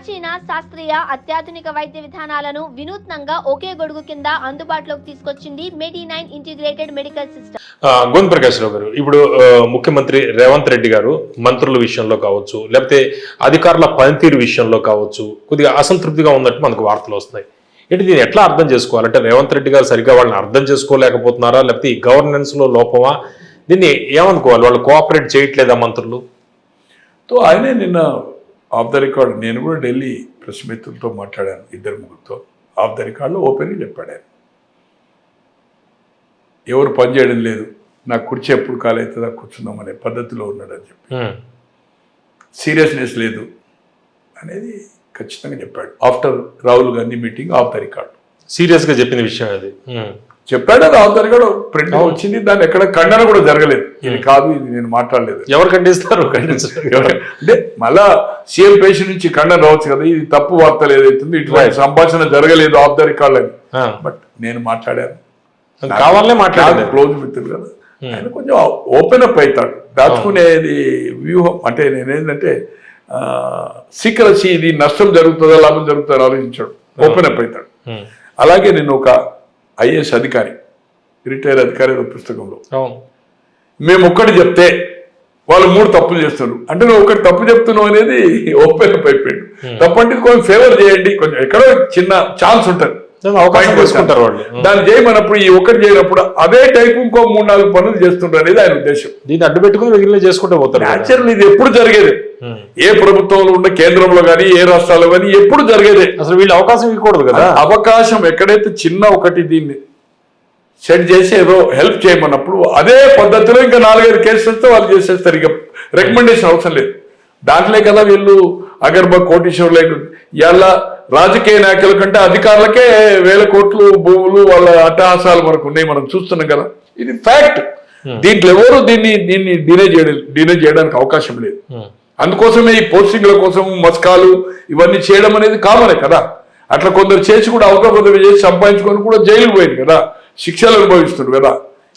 ప్రాచీన శాస్త్రీయ అత్యాధునిక వైద్య విధానాలను వినూత్నంగా ఒకే గొడుగు కింద అందుబాటులోకి తీసుకొచ్చింది మెడి9 integrated medical system. Govind Prakash Rao గారు, ఇప్పుడు ముఖ్యమంత్రి రేవంత్ రెడ్డి గారు మంత్రుల విషయంలో కావచ్చు, లేకపోతే అధికారుల పనితీరు విషయంలో కావచ్చు, కొద్దిగా అసంతృప్తిగా ఉన్నట్టు మనకు వార్తలు వస్తున్నాయి. ఏంటి దీన్ని ఎట్లా అర్థం చేసుకోవాలంటే రేవంత్ రెడ్డి గారు సరిగ్గా వాళ్ళని అర్థం చేసుకోలేకపోతున్నారా, లేకపోతే ఈ గవర్నెన్స్ లో లోపమా? దీన్ని ఏమనుకోవాలి? వాళ్ళు కోఆపరేట్ చేయట్లేదా మంత్రులు? తో ఆయనే నిన్న ఆఫ్ ద రికార్డ్, నేను కూడా ఢిల్లీ ప్రెస్ మిత్రులతో మాట్లాడాను, ఇద్దరు ముగ్గురితో. ఆఫ్ ద రికార్డ్లో ఓపెన్గా చెప్పాడు ఆయన, ఎవరు పని చేయడం లేదు, నాకు కుర్చీ ఎప్పుడు కాలవుతుందా కూర్చుందామనే పద్ధతిలో ఉన్నాడని చెప్పి, సీరియస్నెస్ లేదు అనేది ఖచ్చితంగా చెప్పాడు. After Rahul Gandhi meeting of the record serious గా చెప్పిన విషయం అది చెప్పాడు. అది ఆఫ్ ద రికార్డ్ ప్రింట్ వచ్చింది, దాన్ని ఎక్కడ ఖండన కూడా జరగలేదు. ఇది కాదు, ఇది నేను మాట్లాడలేదు. ఎవరు ఖండిస్తారు? అంటే మళ్ళా సీఎం పేషి నుంచి ఖండన రావచ్చు కదా, ఇది తప్పు వార్తలు ఏదైతుంది, ఇటువంటి సంభాషణ జరగలేదు ఆఫ్ ద రికార్డ్ అని. బట్ నేను మాట్లాడాను, కావాలనే మాట్లాడాను, క్లోజ్ మిత్రులు కదా. ఆయన కొంచెం ఓపెన్ అప్ అవుతాడు, దాచుకునేది వ్యూహం. అంటే నేనేంటంటే సీక్రసీ, ఇది నష్టం జరుగుతుందా లాభం జరుగుతుందా ఆలోచించాడు, ఓపెన్ అప్ అవుతాడు. అలాగే నేను ఒక ఐఏఎస్ అధికారి, రిటైర్ అధికారి పుస్తకంలో, మేము ఒక్కటి చెప్తే వాళ్ళు 3 తప్పులు చేస్తున్నారు అంటే నువ్వు ఒకటి తప్పు చెప్తున్నావు అనేది ఓపెన్ అప్ అయిపోయాడు. తప్పు అంటే కొంచెం ఫేవర్ చేయండి, కొంచెం ఎక్కడో చిన్న ఛాన్స్ ఉంటుంది, అవకాశం తీసుకుంటారు వాళ్ళు. దాన్ని చేయమన్నప్పుడు ఈ ఒక్కటి చేయనప్పుడు అదే టైప్ ఇంకో 3-4 పనులు చేస్తుంటారు అనేది ఆయన ఉద్దేశం. దీన్ని అడ్డు పెట్టుకుని మిగిలిన చేసుకుంటూ పోతారు. న్యాచురల్, ఇది ఎప్పుడు జరిగేది, ఏ ప్రభుత్వంలో ఉన్న కేంద్రంలో కానీ ఏ రాష్ట్రాల్లో కానీ ఎప్పుడు జరిగేదే. అసలు వీళ్ళు అవకాశం ఇవ్వకూడదు కదా. అవకాశం ఎక్కడైతే చిన్న ఒకటి దీన్ని సెట్ చేసి ఏదో హెల్ప్ చేయమన్నప్పుడు అదే పద్ధతిలో ఇంకా 4-5 కేసులు వస్తే వాళ్ళు చేసేస్తారు. ఇక రికమెండేషన్ అవసరం లేదు. దాంట్లో కదా వీళ్ళు అగర్బ కోటీశ్వర్లు ఇలా రాజకీయ నాయకుల కంటే అధికారులకే 1000 కోట్లు భూములు వాళ్ళ అట్టహాసాలు మనకు ఉన్నాయి, మనం చూస్తున్నాం కదా. ఇది ఫ్యాక్ట్. దీంట్లో ఎవరు దీన్ని డినే చేయడానికి అవకాశం లేదు. అందుకోసమే ఈ పోస్టింగ్ల కోసం మస్కాలు ఇవన్నీ చేయడం అనేది కామనే కదా. అట్లా కొందరు చేసి కూడా అవకాశం చేసి సంపాదించుకొని కూడా జైలుకు పోయింది కదా, శిక్షలు అనుభవిస్తున్నారు కదా.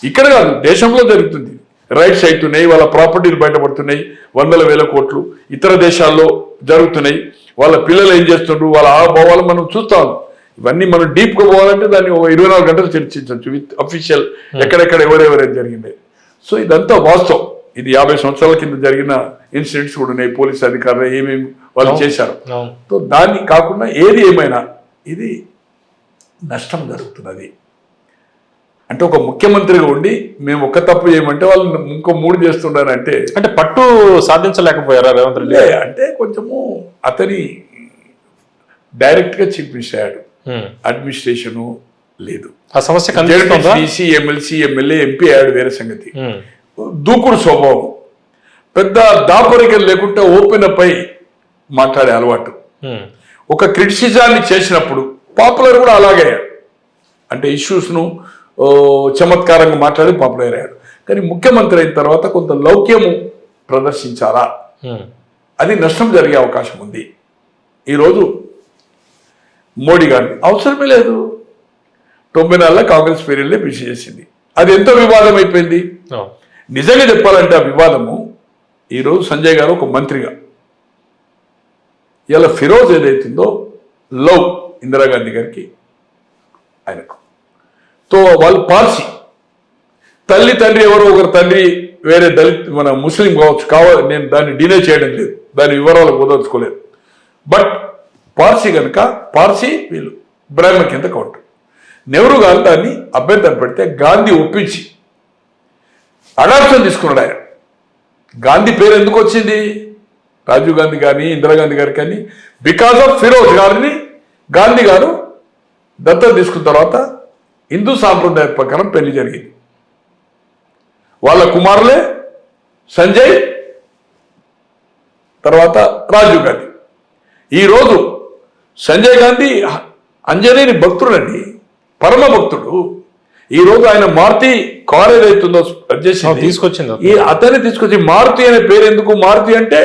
ఇక్కడ కాదు, దేశంలో జరుగుతుంది. రైట్స్ అవుతున్నాయి, వాళ్ళ ప్రాపర్టీలు బయటపడుతున్నాయి, 100,000 కోట్లు ఇతర దేశాల్లో జరుగుతున్నాయి. వాళ్ళ పిల్లలు ఏం చేస్తుండ్రు, వాళ్ళ ఆభావాలు మనం చూస్తాం. ఇవన్నీ మనం డీప్గా పోవాలంటే దాన్ని 24 గంటలు చర్చించవచ్చు విత్ అఫీషియల్, ఎక్కడెక్కడ ఎవరెవరైనా జరిగింది. సో ఇదంతా వాస్తవం. ఇది 50 సంవత్సరాల కింద జరిగిన ఇన్సిడెంట్స్ కూడా ఉన్నాయి. పోలీస్ అధికారులు ఏమేమి వాళ్ళు చేశారు. సో దాన్ని కాకుండా ఏది ఏమైనా ఇది నష్టం జరుగుతున్నది. అంటే ఒక ముఖ్యమంత్రిగా ఉండి మేము ఒక్క తప్పు చేయమంటే వాళ్ళు ఇంకో 3 చేస్తుండారంటే అంటే పట్టు సాధించలేకపోయారా రేవంత్ రెడ్డి? అంటే కొంచెము అతని డైరెక్ట్గా చీఫ్ మినిస్టర్ అయ్యాడు, అడ్మినిస్ట్రేషను లేదు. ఆ సమస్య డీసీ, ఎమ్మెల్సీ, ఎమ్మెల్యే, ఎంపీ అయ్యాడు, వేరే సంగతి. దూకుడు స్వభావం, పెద్ద దాపరికం లేకుండా ఓపెన్ అప్ అయి మాట్లాడే అలవాటు. ఒక క్రిటిసిజాన్ని చేసినప్పుడు పాపులర్ కూడా అలాగే అయ్యాడు. అంటే ఇష్యూస్ను చమత్కారంగా మాట్లాడి పాపులర్ అయ్యాడు. కానీ ముఖ్యమంత్రి అయిన తర్వాత కొంత లౌక్యము ప్రదర్శించారా, అది నష్టం జరిగే అవకాశం ఉంది. ఈరోజు మోడీ గారిని అవసరమే లేదు, 90 కాంగ్రెస్ పీరియడ్లే పిలిచి చేసింది. అది ఎంత వివాదం అయిపోయింది. నిజంగా చెప్పాలంటే ఆ వివాదము ఈరోజు సంజయ్ గారు ఒక మంత్రిగా, ఇలా ఫిరోజ్ ఏదైతుందో లవ్ ఇందిరాగాంధీ గారికి ఆయనకు, తో వాళ్ళు పార్సీ, తల్లి తండ్రి ఎవరో ఒకరు, తండ్రి వేరే దళిత్ మన ముస్లిం కావచ్చు, నేను దాన్ని డినే చేయడం లేదు, దాని వివరాలు కుదర్చుకోలేదు. బట్ పార్సీ కనుక పార్సీ వీళ్ళు బ్రాహ్మణ కింద కౌంటర్. నెహ్రూ గారు దాన్ని అభ్యంతరం పెడితే గాంధీ ఒప్పించి అడాప్షన్ తీసుకున్నాడు ఆయన. గాంధీ పేరు ఎందుకు వచ్చింది, రాజీవ్ గాంధీ కానీ ఇందిరాగాంధీ గారు కానీ, బికాస్ ఆఫ్ ఫిరోజ్ గారిని గాంధీ గారు దత్తత తీసుకున్న తర్వాత హిందూ సాంప్రదాయ ప్రకారం పెళ్లి జరిగింది. వాళ్ళ కుమారులే సంజయ్, తర్వాత రాజీవ్ గాంధీ. ఈరోజు సంజయ్ గాంధీ అంజనేయుని భక్తుడండి, పరమ భక్తుడు. ఈరోజు ఆయన మారుతి కార్ ఏదైతుందో తీసుకొచ్చింది, ఈ అతన్ని తీసుకొచ్చి మారుతి అనే పేరు ఎందుకు, మారుతి అంటే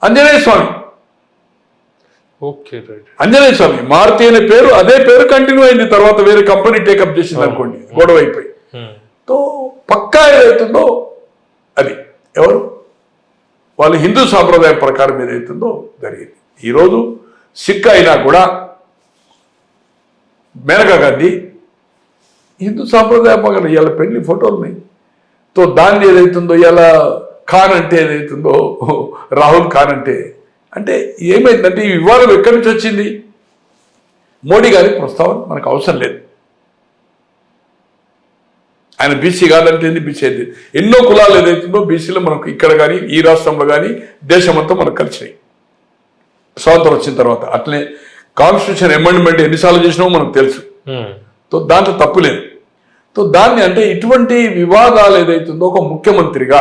ఆంజనేయ స్వామి. ఆంజనేయ స్వామి మారుతి అనే పేరు, అదే పేరు కంటిన్యూ అయింది. తర్వాత వేరే కంపెనీ టేకప్ చేసింది అనుకోండి, గొడవ అయిపోయి. తో పక్కా ఏదైతుందో అది ఎవరు, వాళ్ళు హిందూ సాంప్రదాయం ప్రకారం ఏదైతుందో జరిగింది. ఈరోజు సిక్ అయినా కూడా మేనకా గాంధీ హిందూ సాంప్రదాయ ప్రకారం ఇలా పెళ్లి ఫోటోలు ఉన్నాయి. తో దాన్ని ఏదైతుందో ఇలా ఖాన్ అంటే ఏదైతుందో రాహుల్ ఖాన్ అంటే ఏమైందంటే ఈ వివాదం ఎక్కడి నుంచి వచ్చింది? మోడీ గారి ప్రస్తావన మనకు అవసరం లేదు. ఆయన బీసీ కాదంటే బీసీ అయితే ఎన్నో కులాలు ఏదైతుందో బీసీలో మనకు ఇక్కడ కానీ ఈ రాష్ట్రంలో కానీ దేశమంతా మనకు కలిసినాయి స్వాతంత్రం వచ్చిన తర్వాత. అట్లనే కాన్స్టిట్యూషన్ అమెండ్మెంట్ ఎన్నిసార్లు చేసినామో మనకు తెలుసు. తో దాంట్లో తప్పు లేదు. తో దాన్ని అంటే ఇటువంటి వివాదాలు ఏదైతుందో ఒక ముఖ్యమంత్రిగా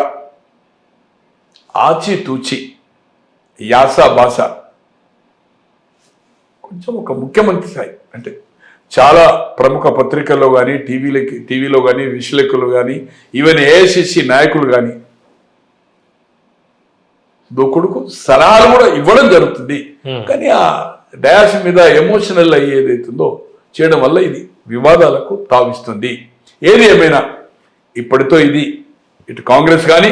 ఆచితూచి యాస భాష కొంచెం ఒక ముఖ్యమంత్రి స్థాయి అంటే చాలా ప్రముఖ పత్రికల్లో కానీ టీవీలో కానీ విశ్లేషకులు కానీ ఈవెన్ ఏఐసిసి నాయకులు కానీ దూకుడుకు సలహాలు కూడా ఇవ్వడం జరుగుతుంది. కానీ ఆ డయాస్ మీద ఎమోషనల్ అయ్యేదైతుందో చేయడం వల్ల ఇది వివాదాలకు తావిస్తుంది. ఏది ఏమైనా ఇప్పటితో ఇది ఇటు కాంగ్రెస్ కానీ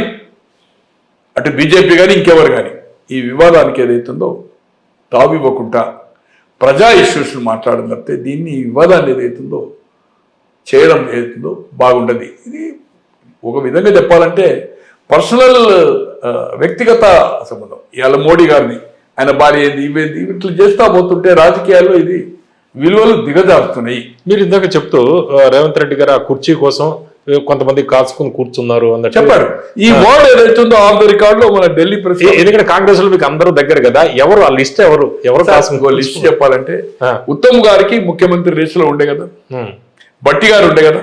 అటు బీజేపీ కానీ ఇంకెవరు కానీ ఈ వివాదానికి ఏదైతుందో తావివ్వకుండా ప్రజా ఇష్యూస్లు మాట్లాడడం తప్పితే దీన్ని ఈ వివాదాన్ని ఏదైతుందో చేయడం ఏదైతుందో బాగుండదు. ఇది ఒక విధంగా చెప్పాలంటే పర్సనల్ వ్యక్తిగత సంబంధం. ఇవాళ మోడీ గారిని ఆయన భార్య ఏంది ఇవేంది ఇట్లా చేస్తా పోతుంటే రాజకీయాల్లో ఇది విలువలు దిగజారుతున్నాయి. మీరు ఇందాక చెప్తూ రేవంత్ రెడ్డి గారు ఆ కుర్చీ కోసం కొంతమంది కాచుకుని కూర్చున్నారు అన్నట్టు చెప్పారు. ఈ వర్డ్ ఏదైతుందో ఆఫ్ ద రికార్డ్ లో మన ఢిల్లీ ప్రెసిడెంట్ ఎందుకంటే కాంగ్రెస్ లో మీకు అందరూ దగ్గర కదా, ఎవరు ఆ లిస్ట్ ఎవరు లిస్ట్ చెప్పాలంటే ఉత్తమ్ గారికి ముఖ్యమంత్రి రేస్ లో ఉండే కదా, భట్టి గారు ఉండే కదా,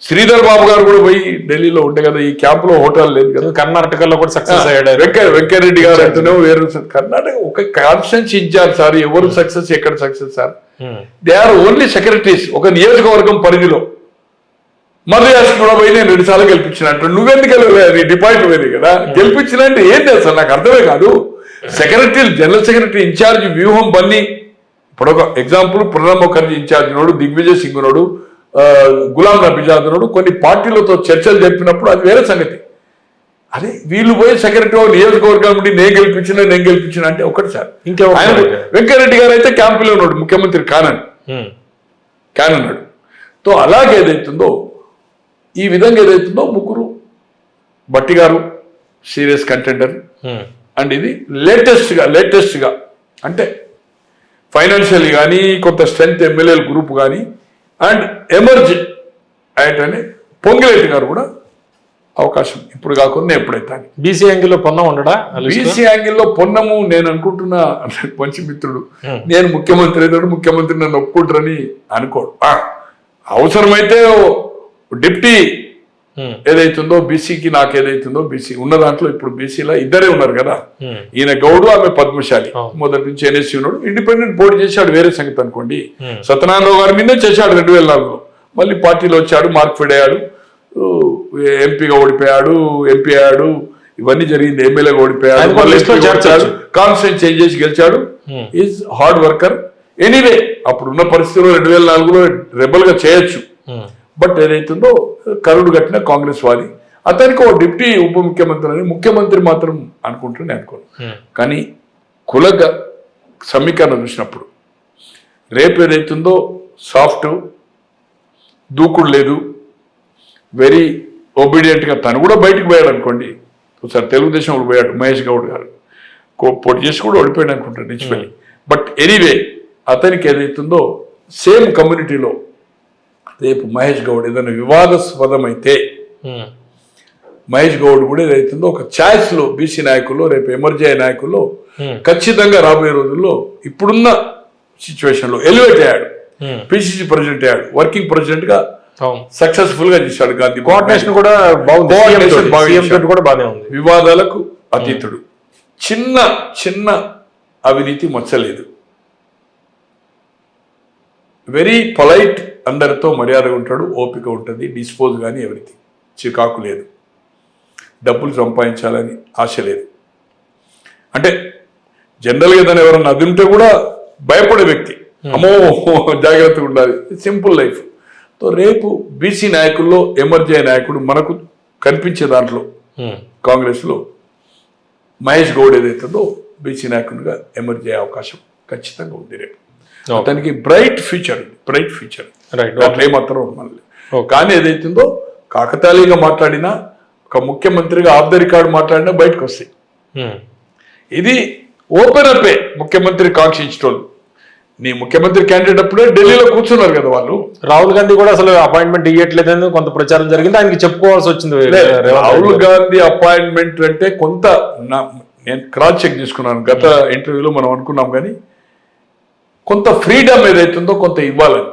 శ్రీధర్ బాబు గారు కూడా పోయి ఢిల్లీలో ఉండే కదా, ఈ క్యాంప్ లో హోటల్ లేదు కదా, కర్ణాటకలో కూడా సక్సెస్ అయ్యాడు వెంకయ్యరెడ్డి గారు అంటేనే వేరు. కర్ణాటక ఒక కాన్స్టిట్యూన్సీ ఇన్ఛార్జ్ సార్, ఎవరు సక్సెస్ ఎక్కడ success sir, they are only secretaries ఒక నియోజకవర్గం పరిధిలో. మర్యాద కూడా పోయి నేను 2 సార్లు గెలిపించినట్టు నువ్వెందుకు వెళ్ళలేదు, డిపాజిట్ పోయింది కదా, గెలిపించినంటే ఏం చేస్తారు నాకు అర్థమే కాదు. సెక్రటరీ జనరల్ సెక్రటరీ ఇన్ఛార్జ్ వ్యూహం బన్ని ఇప్పుడు ఒక ఎగ్జాంపుల్ ప్రణబ్ ముఖర్జీ ఇన్ఛార్జ్ నోడు, దిగ్విజయ్ సింగ్ నోడు, గులాం నబీ ఆజాద్ నోడు కొన్ని పార్టీలతో చర్చలు జరిపినప్పుడు అది వేరే సంగతి. అదే వీళ్ళు పోయి సెక్రటరీ నియోజకవర్గం నుండి నేను గెలిపించిన అంటే ఒకటి సార్. ఆయన వెంకయ్యరెడ్డి గారు అయితే క్యాంపులో ఉన్నాడు, ముఖ్యమంత్రి కానన్నాడు. తో అలాగే ఏదైతుందో ఈ విధంగా ఏదైతుందో ముగ్గురు భట్టి గారు సీరియస్ కంటెండర్ అండ్ ఇది లేటెస్ట్ గా అంటే ఫైనాన్షియల్ కానీ కొంత స్ట్రెంత్ ఎమ్మెల్యేల గ్రూప్ కానీ అండ్ ఎమర్జ్ అయ్యేటనే పొంగిరెడ్డి గారు కూడా అవకాశం ఇప్పుడు కాకుండా ఎప్పుడైతే బీసీ యాంగిల్లో పొన్నం ఉండడా? బీసీ యాంగిల్లో పొన్నము నేను అనుకుంటున్నా మంచి మిత్రుడు, నేను ముఖ్యమంత్రి నన్ను ఒప్పుకుంటారని అనుకోడు. అవసరమైతే డిప్టీ ఏదైతుందో బీసీకి నాకు ఏదైతుందో బీసీ ఉన్న దాంట్లో ఇప్పుడు బీసీలో ఇద్దరే ఉన్నారు కదా, ఈయన గౌడు ఆమె పద్మశాలి, మొదటి నుంచి ఎన్ఎస్సీ ఉన్నాడు, ఇండిపెండెంట్ పోటీ చేశాడు వేరే సంగతి అనుకోండి. సత్యనారాయణరావు గారి మీదే చేశాడు 2004లో, మళ్ళీ పార్టీలో వచ్చాడు, మార్క్ఫెడ్ అయ్యాడు, ఎంపీగా ఓడిపోయాడు, ఎంపీ అయ్యాడు, ఇవన్నీ జరిగింది, ఎమ్మెల్యేగా ఓడిపోయాడు, కాన్స్టిట్యూన్సీ చేంజ్ చేసి గెలిచాడు. Is hard worker. ఎనీవే అప్పుడున్న పరిస్థితుల్లో 2004లో రెబల్ గా చేయొచ్చు, బట్ ఏదైతుందో కరుడు కట్టిన కాంగ్రెస్ వాది, అతనికి ఓ డిప్యూటీ ఉప ముఖ్యమంత్రి అని ముఖ్యమంత్రి మాత్రం అనుకుంటున్నా అనుకోను. కానీ కుల సమీకరణ చూసినప్పుడు రేపు ఏదైతుందో సాఫ్ట్ దూకుడు లేదు, వెరీ ఒబీడియంట్గా తను కూడా బయటకు పోయాడు అనుకోండి. ఒకసారి తెలుగుదేశంలో పోయాడు మహేష్ గౌడ్ గారు, పోటీ చేసి కూడా ఓడిపోయాడు అనుకుంటాడు నిచ్చిపల్లి. బట్ ఎనీవే అతనికి ఏదైతుందో సేమ్ కమ్యూనిటీలో రేపు మహేష్ గౌడ్ ఏదైనా వివాదాస్పదమైతే మహేష్ గౌడ్ కూడా ఏదైతుందో ఒక ఛాయిస్ లో బీసీ నాయకుల్లో రేపు ఎమర్జీ అయ్యే నాయకుల్లో ఖచ్చితంగా రాబోయే రోజుల్లో ఇప్పుడున్న సిచ్యువేషన్ లో ఎలివేట్ అయ్యాడు, పిసిసి ప్రెసిడెంట్ అయ్యాడు, వర్కింగ్ ప్రెసిడెంట్ గా సక్సెస్ఫుల్ గా చేశాడు. గాంధీ కోఆర్డినేషన్ కూడా బాగుంది, వివాదాలకు అతీతుడు, చిన్న అవినీతి మచ్చలేదు, వెరీ పొలైట్, అందరితో మర్యాదగా ఉంటాడు, ఓపిక ఉంటుంది, డిస్పోజ్ కానీ ఎవ్రీథింగ్, చికాకు లేదు, డబ్బులు సంపాదించాలని ఆశ లేదు. అంటే జనరల్గా ఏదైనా ఎవరన్నా అది ఉంటే కూడా భయపడే వ్యక్తి, అమ్మో జాగ్రత్తగా ఉండాలి, సింపుల్ లైఫ్. తో రేపు బీసీ నాయకుల్లో ఎమర్జీ నాయకుడు మనకు కనిపించే దాంట్లో కాంగ్రెస్ లో మహేష్ గౌడ్ ఏదైతుందో బీసీ నాయకుడిగా ఎమర్జీ అయ్యే అవకాశం ఖచ్చితంగా ఉంది రేపు Okay. అతనికి బ్రైట్ ఫ్యూచర్ రైట్ దాంట్లో ఏమాత్రం మళ్ళీ కానీ ఏదైతుందో కాకతాళీయంగా మాట్లాడినా ఒక ముఖ్యమంత్రిగా ఆఫ్ ద రికార్డ్ మాట్లాడినా బయటకు వస్తాయి. ఇది ఓపెన్ అప్పే ముఖ్యమంత్రి కాంక్షించటోళ్ళు. నీ ముఖ్యమంత్రి క్యాండిడేట్ అప్పుడే ఢిల్లీలో కూర్చున్నారు కదా వాళ్ళు. రాహుల్ గాంధీ కూడా అసలు అపాయింట్మెంట్ ఇవ్వట్లేదని కొంత ప్రచారం జరిగింది, ఆయనకి చెప్పుకోవాల్సి వచ్చింది. రాహుల్ గాంధీ అపాయింట్మెంట్ అంటే కొంత నేను క్రాస్ చెక్ చేసుకున్నాను గత ఇంటర్వ్యూలో మనం అనుకున్నాం కానీ కొంత ఫ్రీడమ్ ఏదైతుందో కొంత ఇవ్వాలని.